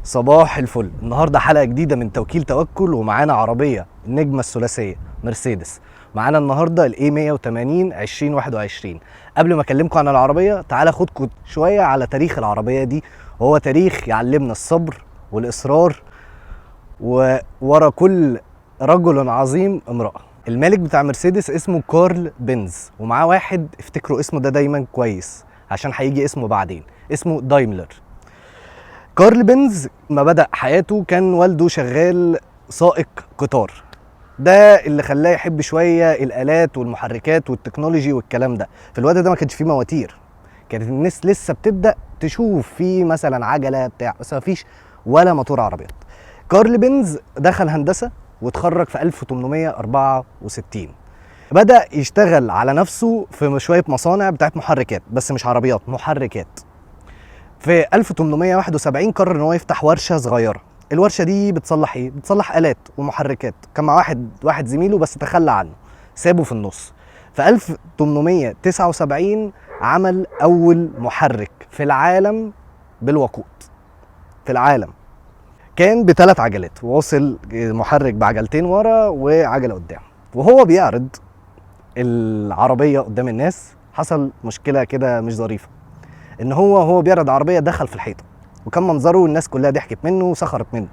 صباح الفل. النهارده حلقه جديده من توكيل توكل، ومعانا عربيه النجمه الثلاثيه مرسيدس. معانا النهارده الاي 180 2021. قبل ما اكلمكم عن العربيه، تعالى اخدكم شويه على تاريخ العربيه دي، وهو تاريخ يعلمنا الصبر والاصرار، وورا كل رجل عظيم امراه. المالك بتاع مرسيدس اسمه كارل بنز، ومعاه واحد افتكروا اسمه ده دايما كويس عشان هيجي اسمه بعدين، اسمه دايملر. كارل بنز ما بدأ حياته كان والده شغال سائق قطار، ده اللي خلاه يحب شوية الآلات والمحركات والتكنولوجي والكلام ده. في الوقت ده ما كانش فيه مواتير، كانت الناس لسه بتبدأ تشوف فيه مثلا عجلة بتاع، بس ما فيش ولا موتور عربيات. كارل بنز دخل هندسة واتخرج في 1864. بدأ يشتغل على نفسه في شوية مصانع بتاعت محركات، بس مش عربيات، محركات. في 1871 قرر ان هو يفتح ورشه صغيره. الورشه دي بتصلح ايه؟ بتصلح آلات ومحركات. كان مع واحد زميله بس تخلى عنه، سابه في النص. في 1879 عمل اول محرك في العالم بالوقود. في العالم كان ب3 عجلات، وواصل محرك بعجلتين ورا وعجله قدام. وهو بيعرض العربيه قدام الناس حصل مشكله كده مش ظريفه، ان هو بيعرض عربيه دخل في الحيطه، وكان منظره الناس كلها ضحكت منه وسخرت منه.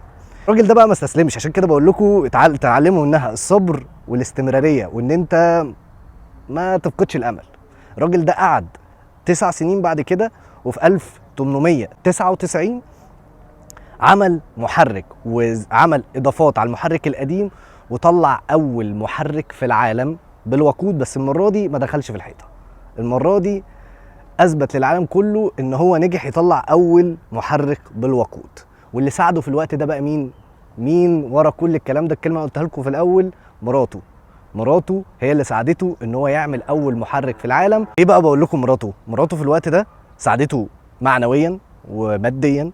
الراجل ده بقى ما استسلمش، عشان كده بقول لكم تعلموا منها الصبر والاستمراريه، وان انت ما تفقدش الامل. الراجل ده قعد 9 سنين بعد كده، وفي 1899 عمل محرك وعمل اضافات على المحرك القديم، وطلع اول محرك في العالم بالوقود. بس المره دي ما دخلش في الحيطه، المره دي اثبت للعالم كله ان هو نجح يطلع اول محرك بالوقود. واللي ساعده في الوقت ده بقى مين ورا كل الكلام ده؟ الكلمه قلتها لكم في الاول، مراته هي اللي ساعدته ان هو يعمل اول محرك في العالم. ليه بقى بقول لكم مراته في الوقت ده ساعدته معنويا وماديا،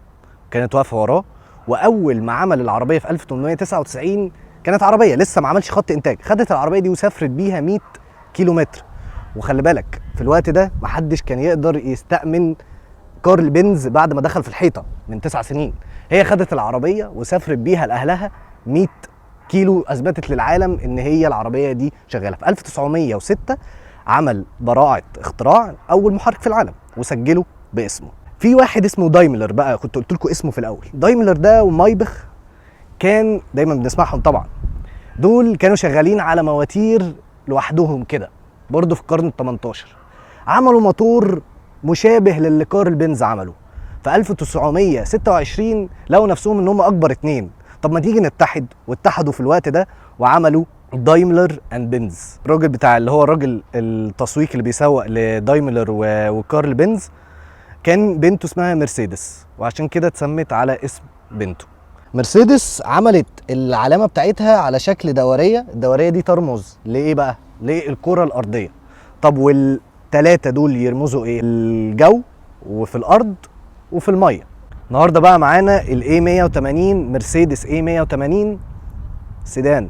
كانت واقفه وراه. واول ما عمل العربيه في 1899 كانت عربيه لسه ما عملش خط انتاج، خدت العربيه دي وسافرت بيها 100 كيلو متر. وخلي بالك في الوقت ده محدش كان يقدر يستأمن كارل بنز بعد ما دخل في الحيطة من 9 سنين. هي خدت العربية وسافرت بيها لأهلها 100 كيلو، أثبتت للعالم إن هي العربية دي شغالة. في 1906 عمل براعة اختراع أول محرك في العالم وسجله باسمه. في واحد اسمه دايملر بقى، كنت قلت لكم اسمه في الأول. دايملر ده ومايبخ كان دايما بنسمعهم طبعا، دول كانوا شغالين على مواتير لوحدهم كده برضه في القرن ال18. عملوا موتور مشابه للي كارل بنز عمله. في 1926 لقوا نفسهم ان هم اكبر اتنين، طب ما تيجي نتحد، واتحدوا في الوقت ده وعملوا دايملر اند بنز. الراجل بتاع اللي هو الراجل التسويق اللي بيسوق لدايملر وكارل بنز كان بنته اسمها مرسيدس، وعشان كده اتسمت على اسم بنته. مرسيدس عملت العلامه بتاعتها على شكل دوريه، الدوريه دي ترمز لايه بقى؟ للكره الارضيه. طب والثلاثه دول يرمزوا ايه؟ الجو وفي الارض وفي الميه. النهارده بقى معانا الاي 180 مرسيدس اي 180 سيدان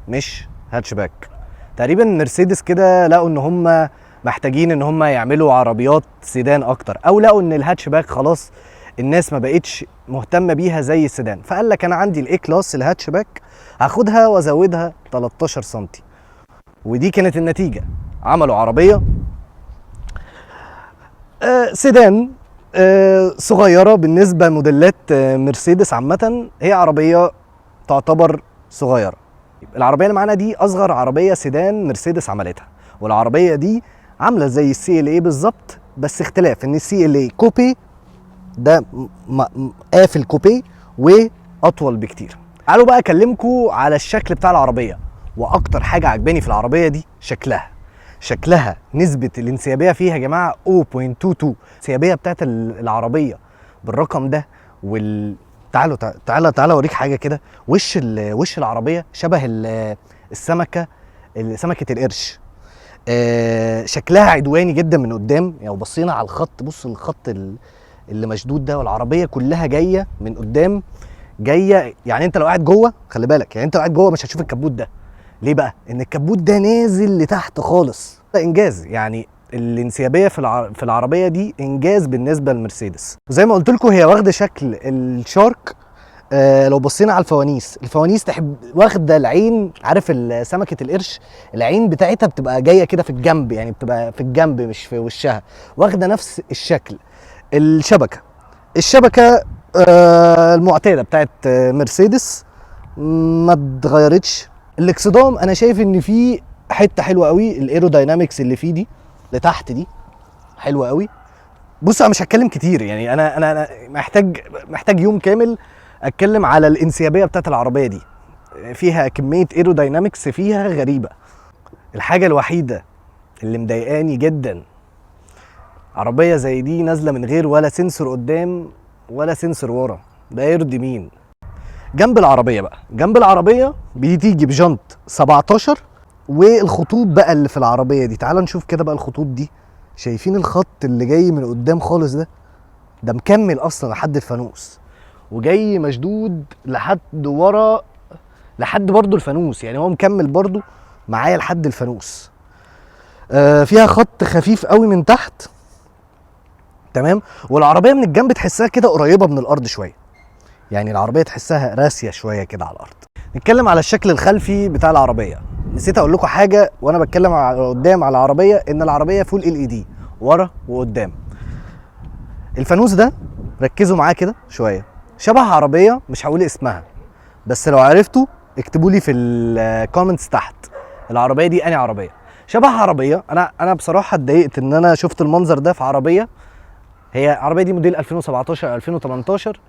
مش هاتشباك. تقريبا مرسيدس كده لقوا ان هم محتاجين ان هم يعملوا عربيات سيدان اكتر، او لقوا ان الهاتشباك خلاص الناس ما بقتش مهتمه بيها زي السيدان، فقال لك انا عندي الاي كلاس الهاتشباك هاخدها وازودها 13 سم. ودي كانت النتيجه، عملوا عربيه سيدان صغيره بالنسبه لموديلات مرسيدس عامه. هي عربيه تعتبر صغيره. العربيه اللي معانا دي اصغر عربيه سيدان مرسيدس عملتها، والعربيه دي عامله زي السي ال اي بالظبط، بس اختلاف ان السي ال اي كوبي، ده قافل كوبيه واطول بكتير. تعالوا بقى اكلمكم على الشكل بتاع العربيه. واكتر حاجه عجباني في العربيه دي شكلها نسبه الانسيابيه فيها يا جماعه 0.22. الانسيابيه بتاعت العربيه بالرقم ده. تعالى اوريك حاجه كده. وش العربيه شبه السمكه القرش. شكلها عدواني جدا من قدام. يعني لو بصينا على الخط، بص الخط اللي مشدود ده، والعربيه كلها جايه من قدام، جايه. يعني انت لو قاعد جوه، خلي بالك، يعني انت لو قاعد جوه مش هتشوف الكبوت ده. ليه بقى؟ ان الكبوت ده نازل لتحت خالص. ده انجاز. يعني الانسيابيه في العربيه دي انجاز بالنسبه للمرسيدس. وزي ما قلت لكم هي واخده شكل الشارك. لو بصينا على الفوانيس تحب واخده العين، عارف سمكه القرش، العين بتاعتها بتبقى جايه كده في الجنب، يعني بتبقى في الجنب مش في وشها، واخده نفس الشكل. الشبكه المعتاده بتاعت مرسيدس ما اتغيرتش. الاكسدام انا شايف ان فيه حته حلوه قوي، الايروداينامكس اللي فيه دي لتحت دي حلوه قوي. بص انا مش هتكلم كتير، يعني انا محتاج يوم كامل اتكلم على الانسيابيه بتاعت العربيه دي. فيها كميه ايروداينامكس فيها غريبه. الحاجه الوحيده اللي مضايقاني جدا، عربيه زي دي نازله من غير ولا سنسور قدام ولا سنسور ورا، ده يرضي مين؟ جنب العربيه بتيجي بجنط 17، والخطوط بقى اللي في العربيه دي، تعال نشوف كده بقى الخطوط دي. شايفين الخط اللي جاي من قدام خالص ده مكمل اصلا لحد الفانوس، وجاي مشدود لحد ورا، لحد برضو الفانوس، يعني هو مكمل برضو معايا لحد الفانوس. فيها خط خفيف قوي من تحت، تمام. والعربيه من الجنب تحسها كده قريبه من الارض شويه، يعني العربيه تحسها راسيه شويه كده على الارض. نتكلم على الشكل الخلفي بتاع العربيه. نسيت اقول لكم حاجه وانا بتكلم على قدام على العربيه، ان العربيه فول LED ورا وقدام. الفانوس ده ركزوا معاه كده شويه، شبه عربيه مش هقول اسمها، بس لو عرفتوا اكتبوا لي في الكومنتس تحت العربيه دي انهي عربيه. شبه عربيه، انا بصراحه اتضايقت ان انا شفت المنظر ده في عربيه، هي العربيه دي موديل 2017 2018،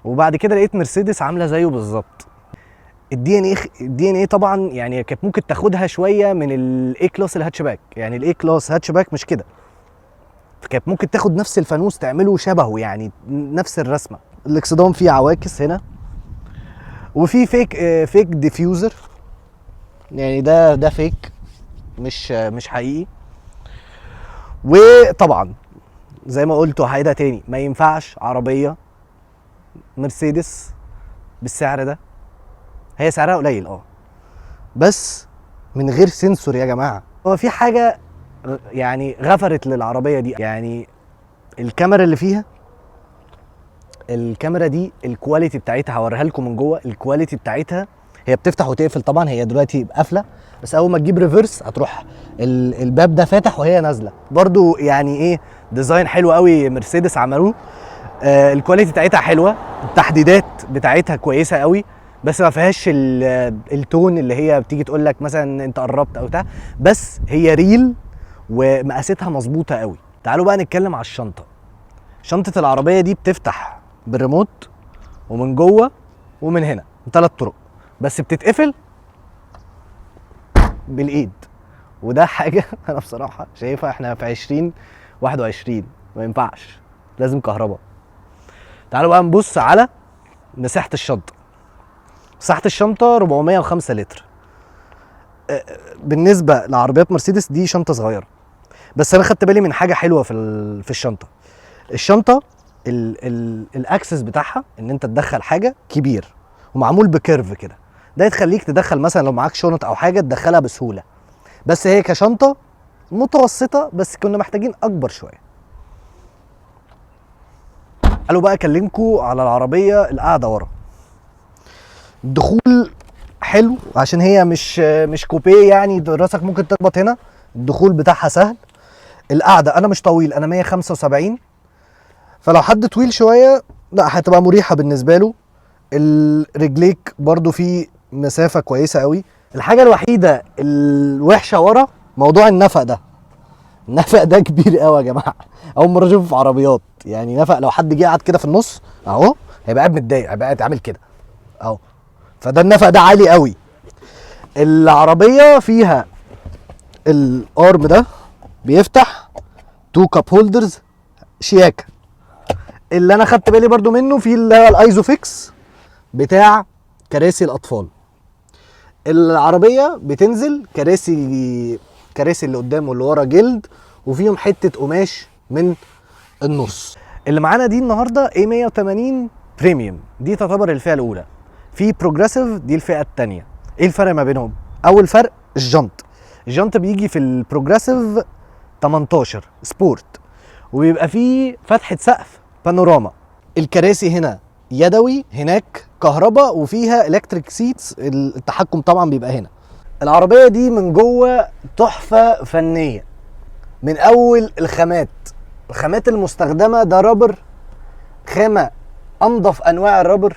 وبعد كده لقيت مرسيدس عامله زيه بالظبط. الدي ان ايه طبعا يعني كانت ممكن تاخدها شويه من الاي كلاس الهاتشباك، يعني الاي كلاس هاتشباك مش كده، فكانت ممكن تاخد نفس الفانوس تعمله شبهه، يعني نفس الرسمه. الاكسدام فيه عواكس هنا، وفي فيك ديفيوزر، يعني ده فيك مش حقيقي. وطبعا زي ما قلت وهعيدها تاني، ما ينفعش عربيه مرسيدس بالسعر ده، هي سعرها قليل بس من غير سنسور يا جماعه. هو في حاجه يعني غفرت للعربيه دي، يعني الكاميرا اللي فيها، الكاميرا دي الكواليتي بتاعتها هوريها لكم من جوه. الكواليتي بتاعتها هي بتفتح وتقفل طبعا، هي دلوقتي قافله، بس اول ما تجيب ريفرس هتروح الباب ده فاتح وهي نازله. برضو يعني ايه، ديزاين حلو قوي مرسيدس عملوه. الكواليتي بتاعتها حلوه، التحديدات بتاعتها كويسه قوي، بس ما فيهاش التون اللي هي بتيجي تقول لك مثلا انت قربت او بتاع، بس هي ريل ومقاساتها مظبوطه قوي. تعالوا بقى نتكلم على الشنطه. شنطه العربيه دي بتفتح بالريموت ومن جوه ومن هنا، 3 طرق، بس بتتقفل بالايد، وده حاجه انا بصراحه شايفها احنا في 2021 ما ينفعش، لازم كهرباء. تعالوا بقى نبص على مساحه الشنطه. مساحه الشنطه 405 لتر. بالنسبه لعربيات مرسيدس دي شنطه صغيره، بس انا خدت بالي من حاجه حلوه في الشنطه الاكسس بتاعها ان انت تدخل حاجه كبير ومعمول بكيرف كده، ده يخليك تدخل مثلا لو معاك شنط او حاجه تدخلها بسهوله. بس هي كشنطه متوسطه، بس كنا محتاجين اكبر شويه. قالوا بقى اكلمكم على العربيه القاعده ورا. الدخول حلو عشان هي مش كوبيه، يعني راسك ممكن تخبط هنا، الدخول بتاعها سهل. القعده انا مش طويل، انا 175، فلو حد طويل شويه لا هتبقى مريحه بالنسبه له. الرجليك برضو في مسافه كويسه قوي. الحاجه الوحيده الوحشه ورا موضوع النفق ده. النفق ده كبير قوي يا جماعه، اول مره اشوفه في عربيات، يعني نفق لو حد جه قعد كده في النص اهو هيبقى قاعد متضايق، هيبقى قاعد عامل كده اهو، فده النفق ده عالي قوي. العربيه فيها الارم ده بيفتح 2 كاب هولدرز شياكه. اللي انا خدت بالي برضو منه في اللي هو الايزوفيكس بتاع كراسي الاطفال. العربيه بتنزل كراسي اللي قدام واللي ورا جلد، وفيهم حته قماش من النص. اللي معانا دي النهارده A180 بريميوم، دي تعتبر الفئه الاولى. في بروجريسيف دي الفئه الثانيه. ايه الفرق ما بينهم؟ اول فرق الجنط بيجي في البروجريسيف 18 سبورت، وبيبقى فيه فتحة سقف بانوراما. الكراسي هنا يدوي، هناك كهرباء، وفيها الكتريك سيتس، التحكم طبعا بيبقى هنا. العربية دي من جوه تحفة فنية، من اول الخامات المستخدمة، ده رابر، خامة انضف انواع الرابر.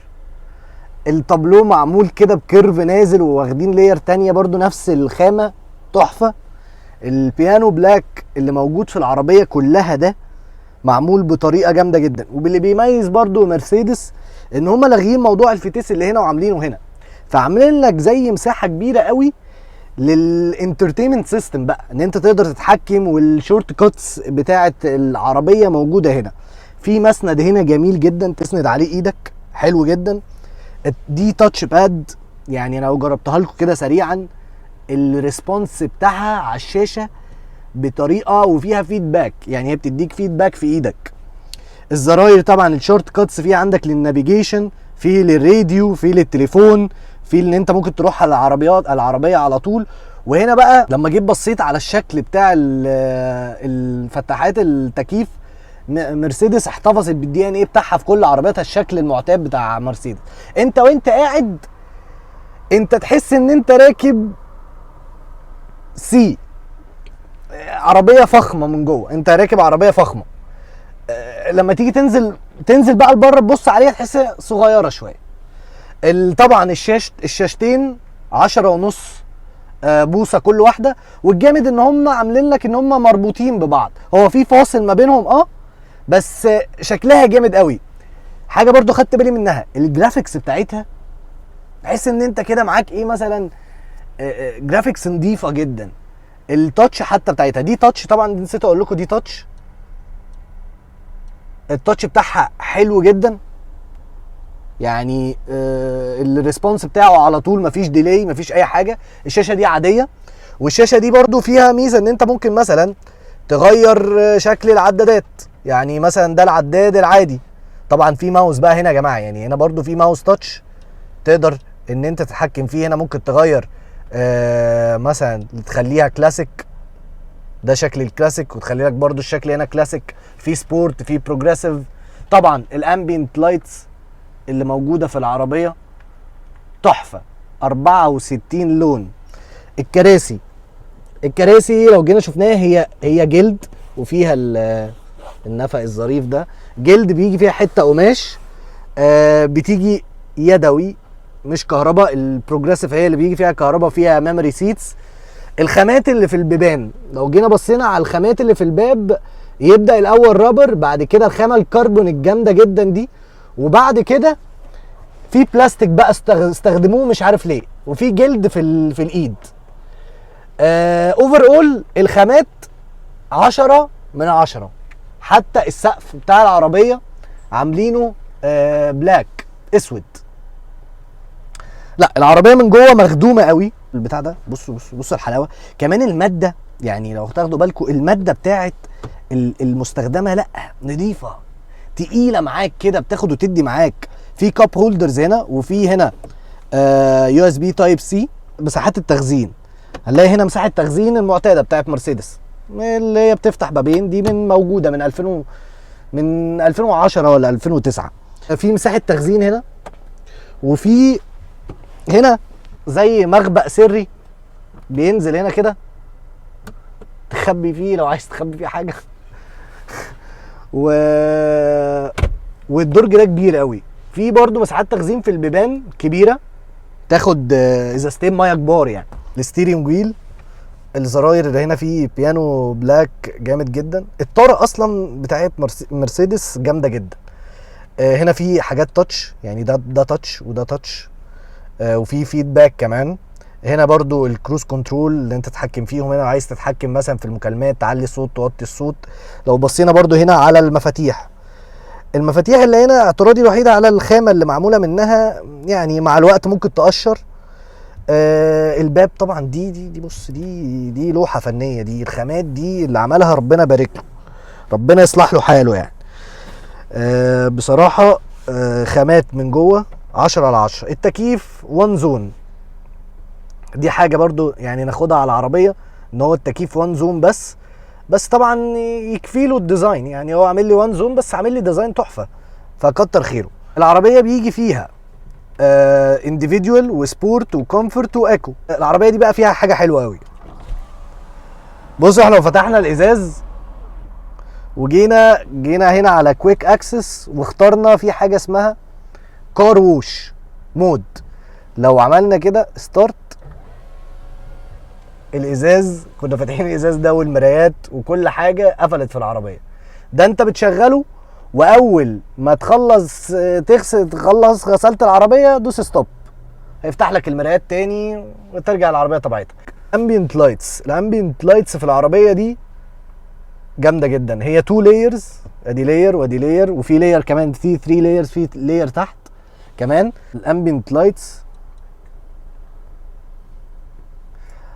التابلو معمول كده بكيرف نازل، وواخدين لير تانية برضو نفس الخامة، تحفة. البيانو بلاك اللي موجود في العربية كلها ده معمول بطريقة جامدة جدا. واللي بيميز برضو مرسيدس ان هما لاغيين موضوع الفتيس اللي هنا وعاملينه هنا، فعاملين لك زي مساحة كبيرة قوي للانترتينمنت سيستم بقى، ان انت تقدر تتحكم، والشورت كاتس بتاعة العربية موجودة هنا. في مسند هنا جميل جدا تسند عليه ايدك، حلو جدا. دي تاتش باد، يعني انا لو جربتها لكم كده سريعا، الريسبونس بتاعها على الشاشه بطريقه، وفيها فيدباك، يعني هي بتديك فيدباك في ايدك. الزراير طبعا الشورت كاتس فيها عندك للنافيجيشن، في للراديو، في للتليفون، في ان انت ممكن تروح على العربيه على طول. وهنا بقى لما جيت بصيت على الشكل بتاع الفتحات التكييف، مرسيدس احتفظت بالدي ان ايه بتاعها في كل عربياتها، الشكل المعتاد بتاع مرسيدس. انت وانت قاعد انت تحس ان انت راكب عربيه فخمه من جوه، انت راكب عربيه فخمه. لما تيجي تنزل بقى لبره تبص عليها تحسها صغيره شويه. طبعا الشاشتين 10.5 بوصه كل واحده. والجامد ان هم عاملين لك ان هم مربوطين ببعض، هو في فاصل ما بينهم بس شكلها جامد قوي. حاجه برضو خدت بالي منها، الجرافيكس بتاعتها، تحس ان انت كده معاك ايه مثلا، جرافيكس نظيفه جدا. التاتش حتى بتاعتها دي تاتش، طبعا نسيت اقول لكم دي تاتش. التاتش بتاعها حلو جدا، يعني الريسبونس بتاعه على طول، مفيش ديلي، مفيش اي حاجه. الشاشه دي عاديه، والشاشه دي برضو فيها ميزه ان انت ممكن مثلا تغير شكل العدادات. يعني مثلا ده العداد العادي، طبعا في ماوس بقى هنا يا جماعه، يعني هنا برضو في ماوس تاتش تقدر ان انت تتحكم فيه. هنا ممكن تغير مثلا تخليها كلاسيك، ده شكل الكلاسيك، وتخلي لك برضو الشكل هنا كلاسيك، في سبورت، في بروجريسيف. طبعا الامبينت لايتس اللي موجوده في العربيه تحفه، 64 لون. الكراسي لو جينا شفناها هي جلد، وفيها النفق الظريف ده جلد، بيجي فيها حته قماش، بتيجي يدوي مش كهرباء. البروجريسيف هي اللي بيجي فيها كهرباء، فيها ميموري سيتس. الخامات اللي في البيبان، لو جينا بصينا على الخامات اللي في الباب، يبدا الاول رابر، بعد كده الخامه الكربون الجامده جدا دي، وبعد كده في بلاستيك بقى استخدموه مش عارف ليه، وفي جلد في الايد. اوفر اول الخامات 10/10. حتى السقف بتاع العربيه عاملينه بلاك، اسود. لا العربيه من جوه مخدومه قوي. البتاع ده بصوا الحلاوه. كمان الماده، يعني لو تاخدوا بالكم الماده بتاعت المستخدمه لا نظيفه، تقيله معاك كده، بتاخد وتدي معاك. في كاب هولدرز هنا، وفي هنا يو اس بي تايب سي. مساحات التخزين، هنلاقي هنا مساحه التخزين المعتاده بتاعت مرسيدس، اللي هي بتفتح بابين، دي موجوده من 2010 ولا 2009. في مساحه تخزين هنا، وفي هنا زي مخبأ سري بينزل هنا كده تخبي فيه لو عايز تخبي فيه حاجه. والدرج ده كبير قوي. في برضو مساحات تخزين في البيبان كبيره، تاخد ازازتين ميه كبار يعني. الستيرنج ويل، الزراير اللي هنا فيه بيانو بلاك جامد جدا. الطاره اصلا بتاعت مرسيدس جامده جدا. هنا في حاجات تاتش، يعني ده تاتش وده تاتش، وفي فيدباك كمان. هنا برضو الكروز كنترول اللي انت تتحكم فيهم. هنا عايز تتحكم مثلا في المكالمات، تعلي الصوت توطي الصوت. لو بصينا برضو هنا على المفاتيح اللي هنا، اعتراضي الوحيد على الخامه اللي معموله منها، يعني مع الوقت ممكن تقشر. الباب طبعا دي بص، دي لوحه فنيه. دي الخامات دي اللي عملها ربنا بارك له، ربنا يصلح له حاله يعني. بصراحه خامات من جوه 10/10. التكييف 1 زون، دي حاجه برضو يعني ناخدها على العربيه، ان هو التكييف 1 زون بس. بس طبعا يكفي له الديزاين، يعني هو عامل لي وان زون بس عامل لي ديزاين تحفه، فكتر خيره. العربيه بيجي فيها انديفيدوال وسبورت وكومفورت وايكو. العربيه دي بقى فيها حاجه حلوه قوي. بصوا احنا لو فتحنا الازاز وجينا هنا على كويك اكسس واخترنا في حاجه اسمها كار ووش مود، لو عملنا كده ستارت الازاز، كنا فاتحين الازاز ده والمرايات وكل حاجه قفلت في العربيه. ده انت بتشغله واول ما تخلص تخلص غسلت العربيه دوس ستوب، هيفتح لك المرايات تاني وترجع العربيه طبيعتها. امبيانت لايتس، الامبيانت لايتس في العربيه دي جامده جدا. هي 2 لايرز، ادي لاير وادي لاير وفي لاير كمان، في 3 لايرز، في لاير تحت كمان. الامبيانت لايتس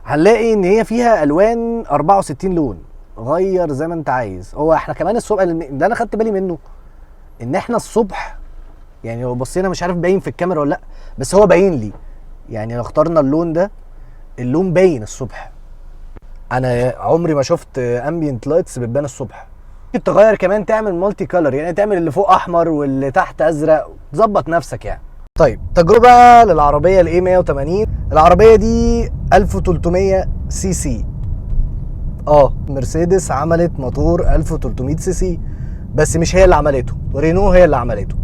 هنلاقي ان هي فيها الوان 64 لون، غير زي ما انت عايز. هو احنا كمان الصبح اللي انا خدت بالي منه ان احنا الصبح، يعني لو بصينا مش عارف باين في الكاميرا ولا لا، بس هو باين لي، يعني لو اخترنا اللون ده اللون باين الصبح. انا عمري ما شفت امبيانت لايتس بتبان الصبح. ممكن تغير كمان تعمل مالتي كولر، يعني تعمل اللي فوق احمر واللي تحت ازرق، تظبط نفسك يعني. طيب تجربه للعربيه الاي 180. العربيه دي 1300 سي سي. مرسيدس عملت موتور 1300 سي سي، بس مش هي اللي عملته، رينو هي اللي عملته.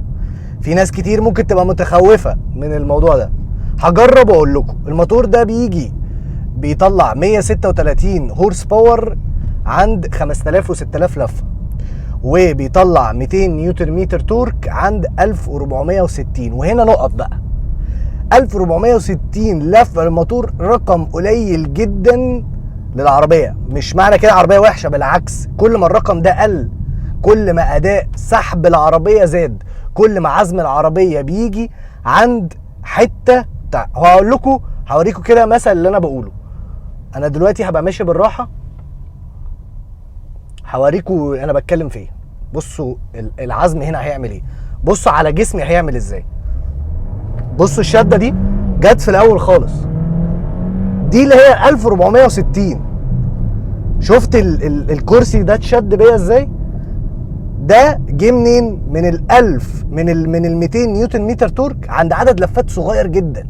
في ناس كتير ممكن تبقى متخوفه من الموضوع ده. هجرب واقول لكم. الموتور ده بيطلع 136 هورس باور عند 5000 و6000 لفه، وبيطلع 200 نيوتن متر تورك عند 1460. وهنا نقط بقى، 1460 لفه الموتور رقم قليل جدا للعربيه. مش معنى كده عربيه وحشه، بالعكس، كل ما الرقم ده قل كل ما اداء سحب العربيه زاد، كل ما عزم العربيه بيجي عند حته هقول لكم، هوريكم كده مثل اللي انا بقوله. انا دلوقتي هبقى ماشي بالراحه هوريكم انا بتكلم في ايه. بصوا العزم هنا هيعمل ايه، بصوا على جسمي هيعمل ازاي. بصوا الشده دي جت في الاول خالص، دي اللي هي 1460. شفت الكرسي ده اتشد بيا ازاي؟ ده جه منين؟ من ال1000 من ال 200 نيوتن متر تورك عند عدد لفات صغير جدا.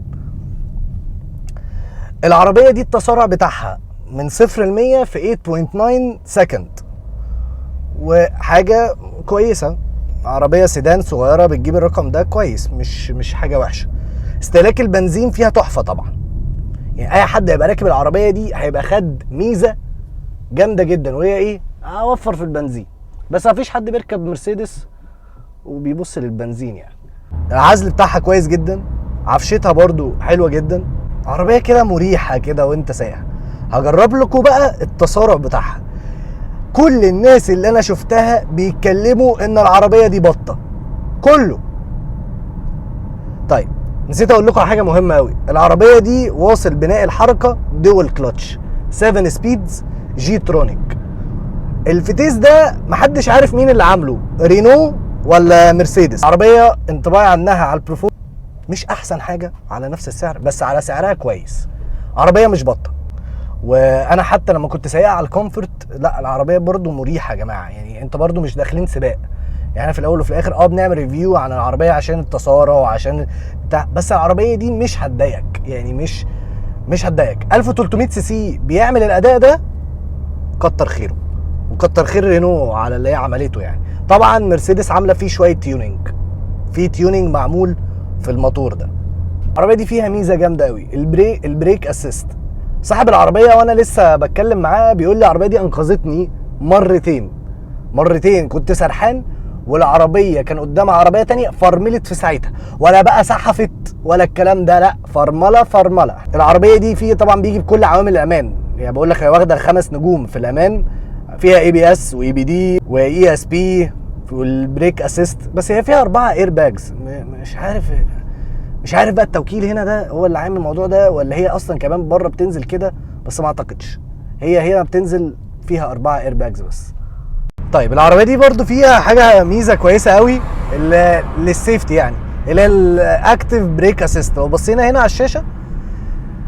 العربيه دي التسارع بتاعها من 0 ل 100 في 8.9 سكند، وحاجه كويسه. عربيه سيدان صغيره بتجيب الرقم ده كويس، مش حاجه وحشه. استهلاك البنزين فيها تحفه طبعا، يعني اي حد هيبقى راكب العربيه دي هيبقى خد ميزه جامده جدا، وهي ايه؟ اوفر في البنزين. بس مفيش حد بيركب مرسيدس وبيبص للبنزين يعني. العزل بتاعها كويس جدا، عفشتها برضو حلوه جدا، عربيه كده مريحه كده وانت سايقها. هجرب لكم بقى التسارع بتاعها. كل الناس اللي انا شفتها بيتكلموا ان العربيه دي بطه، كله. طيب نسيت اقول لكم على حاجه مهمه قوي. العربيه دي واصل بناء الحركه دول كلاتش 7 سبيدز جي ترونيك. الفتيس ده محدش عارف مين اللي عامله، رينو ولا مرسيدس. عربيه انطباعي عنها على البرفورمانس مش احسن حاجه على نفس السعر، بس على سعرها كويس. عربيه مش بطه. وانا حتى لما كنت سايقها على الكومفورت، لا العربيه برضو مريحه يا جماعه، يعني انت برضو مش داخلين سباق. يعني في الاول وفي الاخر بنعمل ريفيو عن العربيه عشان التسارع وعشان بتاع، بس العربيه دي مش هتضايقك، يعني مش هتضايقك. 1300 سي سي بيعمل الاداء ده، كتر خيره، وكتر خير رينو على اللي هي عملته. يعني طبعا مرسيدس عامله فيه شويه تيوننج، في تيوننج معمول في الموتور ده. العربيه دي فيها ميزه جامده قوي، البريك اسيست. صاحب العربيه وانا لسه بتكلم معاه بيقول لي العربيه دي انقذتني مرتين كنت سرحان والعربيه كان قدامها عربيه تانية فرملت في ساعتها، ولا بقى سحفت ولا الكلام ده، لا فرمله. العربيه دي فيه طبعا بيجي بكل عوامل الامان، يعني بقول لك هي واخده 5 نجوم في الامان، فيها اي بي اس واي بي دي واي اس بي والبريك اسيست، بس هي فيها 4 اير باجز. مش عارف بقى التوكيل هنا ده هو اللي عامل الموضوع ده، ولا هي اصلا كمان بره بتنزل كده، بس ما اعتقدش. هي هنا بتنزل فيها 4 اير باجز بس. طيب العربيه دي برضو فيها حاجه ميزه كويسه قوي للسيفتي، يعني اللي هي الاكتيف بريك اسيست. لو بصينا هنا على الشاشه،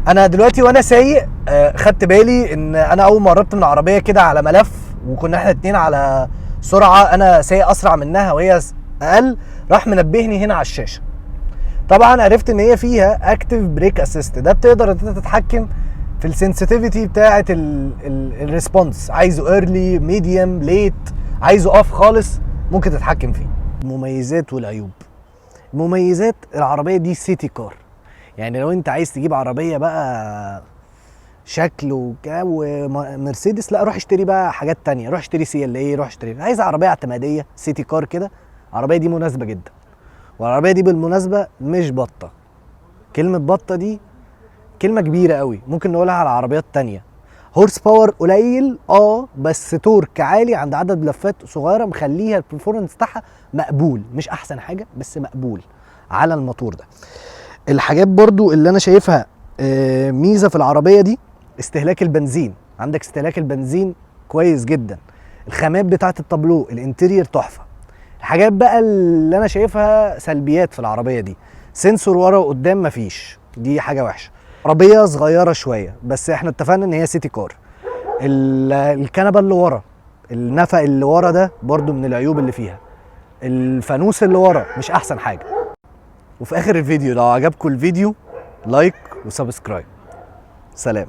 انا دلوقتي وانا سايق خدت بالي ان انا اول ما قربت من العربيه كده على ملف وكنا احنا اتنين على سرعه، انا سايق اسرع منها وهي اقل، راح منبهني هنا على الشاشه. طبعا عرفت ان هي فيها اكتيف بريك اسيست، ده بتقدر انت تتحكم في السنسيتيفيتي بتاعه الريسبونس، عايزه ايرلي ميديوم ليت، عايزه اوف خالص، ممكن تتحكم فيه. المميزات والعيوب. المميزات، العربيه دي سيتي كار، يعني لو انت عايز تجيب عربيه بقى شكل وجو مرسيدس، لا روح اشتري بقى حاجات تانية، روح اشتري سي ال اي، روح اشتري، عايز عربيه اعتماديه سيتي كار كده، العربيه دي مناسبه جدا. والعربيه دي بالمناسبه مش بطه، كلمه بطه دي كلمه كبيره قوي، ممكن نقولها على عربيات تانية. هورس باور قليل بس تورك عالي عند عدد لفات صغيره، مخليها البرفورمانس بتاعها مقبول، مش احسن حاجه بس مقبول على الموتور ده. الحاجات برضو اللي انا شايفها ميزه في العربيه دي، استهلاك البنزين. عندك استهلاك البنزين كويس جدا، الخامات بتاعه التابلو، الانتيرير تحفه. الحاجات بقى اللي انا شايفها سلبيات في العربيه دي، سنسور ورا وقدام مفيش، دي حاجه وحشه. عربيه صغيره شويه، بس احنا اتفقنا ان هي سيتي كار. الكنبه اللي ورا، النفق اللي ورا ده برضو من العيوب اللي فيها. الفانوس اللي ورا مش احسن حاجه. وفي اخر الفيديو لو عجبكم الفيديو لايك وسبسكرايب. سلام.